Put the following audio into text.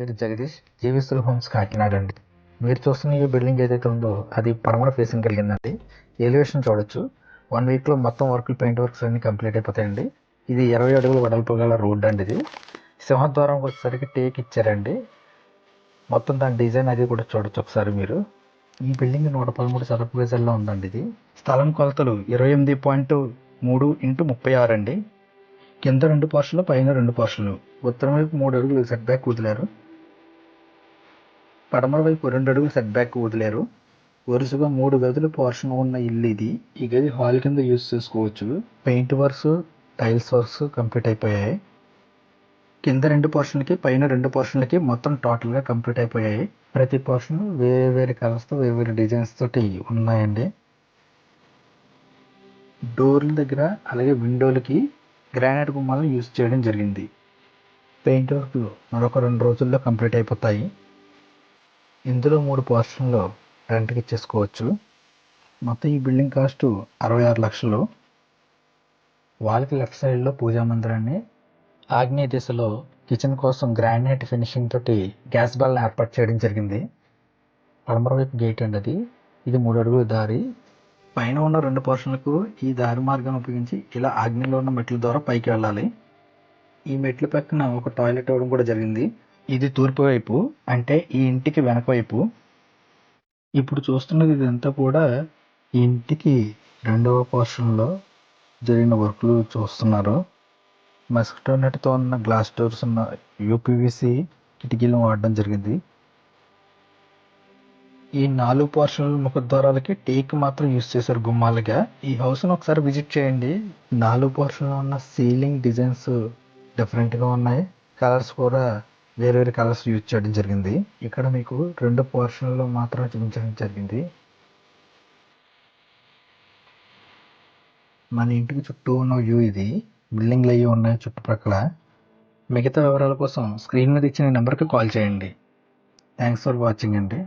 పేరు జగదీష్, జీవిస్తుల్ హోమ్స్ కాకినాడ అండి. మీరు చూస్తున్న ఈ బిల్డింగ్ ఏదైతే ఉందో అది పడమర ఫేసింగ్ కలిగిందండి. ఎలివేషన్ చూడొచ్చు. 1 వీక్లో మొత్తం వర్క్లు, పెయింట్ వర్క్స్ అన్ని కంప్లీట్ అయిపోతాయండి. ఇది 20 అడుగుల వెడల్పు గల రోడ్ అండి. ఇది సింహద్వారం వచ్చేసరికి టేక్ ఇచ్చారండి. మొత్తం దాని డిజైన్ అది కూడా చూడొచ్చు ఒకసారి మీరు. ఈ బిల్డింగ్ 113 చదరపు గజాల్లో ఉందండి. ఇది స్థలం కొలతలు 28.3 x 36 అండి. కింద 2 పోర్షన్లు, పైన 2 పోర్షన్లు. ఉత్తరం వైపు 3 అడుగులు సెట్ బ్యాక్ వదిలారు. పడమర వైపు 2 అడుగులు సెట్ బ్యాక్ వదిలారు. వరుసగా 3 గదుల పోర్షన్ ఉన్న ఇల్లు ఇది. ఈ గది హాల్ కింద యూజ్ చేసుకోవచ్చు. Paint works, tiles works complete అయిపోయాయి. కింద 2 పోర్షన్లకి, పైన 2 పోర్షన్లకి మొత్తం టోటల్గా కంప్లీట్ అయిపోయాయి. ప్రతి పోర్షన్ వేరే వేరే కలర్స్తో, వేరే వేరే డిజైన్స్ తోటి ఉన్నాయండి. డోర్ల దగ్గర అలాగే విండోలకి గ్రానైట్ గుమ్మాలను యూజ్ చేయడం జరిగింది. పెయింట్ వర్క్లు మరొక 2 రోజుల్లో కంప్లీట్ అయిపోతాయి. ఇందులో 3 పోర్షన్లు రెంట్కి ఇచ్చేసుకోవచ్చు. మొత్తం ఈ బిల్డింగ్ కాస్ట్ 66 లక్షలు. వాళ్ళకి లెఫ్ట్ సైడ్లో పూజా మందిరాన్ని, ఆగ్నేయ దిశలో కిచెన్ కోసం గ్రానైట్ ఫినిషింగ్ తోటి గ్యాస్ బాల్ని ఏర్పాటు చేయడం జరిగింది. పడమర వైపు గేట్ అండి అది. ఇది 3 అడుగుల దారి. పైన ఉన్న 2 పోర్షన్లకు ఈ దారి మార్గాన్ని ఉపయోగించి ఇలా ఆగ్నేయంలో ఉన్న మెట్ల ద్వారా పైకి వెళ్ళాలి. ఈ మెట్ల పక్కన ఒక టాయిలెట్ ఇవ్వడం కూడా జరిగింది. ఇది తూర్పు వైపు, అంటే ఈ ఇంటికి వెనక వైపు. ఇప్పుడు చూస్తున్నది ఇదంతా కూడా ఈ ఇంటికి 2వ పోర్షన్లో జరిగిన వర్క్లు చూస్తున్నారు. మస్కిటో నెట్తో ఉన్న గ్లాస్ డోర్స్ ఉన్న యూపీవీసీ కిటికీలను వాడడం జరిగింది. ఈ 4 పోర్షన్ల ముఖద్వారాలకి టేక్ మాత్రం యూజ్ చేశారు గుమ్మాలుగా. ఈ హౌస్ను ఒకసారి విజిట్ చేయండి. 4 పోర్షన్లో ఉన్న సీలింగ్ డిజైన్స్ డిఫరెంట్గా ఉన్నాయి. కలర్స్ కూడా వేరే వేరే కలర్స్ యూజ్ చేయడం జరిగింది. ఇక్కడ మీకు 2 పోర్షన్లో మాత్రమే చూపించడం జరిగింది. మన ఇంటికి చుట్టూ ఉన్న వ్యూ ఇది. బిల్డింగ్లు అవి ఉన్నాయి చుట్టుపక్కల. మిగతా వివరాల కోసం స్క్రీన్ మీద ఇచ్చిన నెంబర్కి కాల్ చేయండి. థ్యాంక్స్ ఫర్ వాచింగ్ అండి.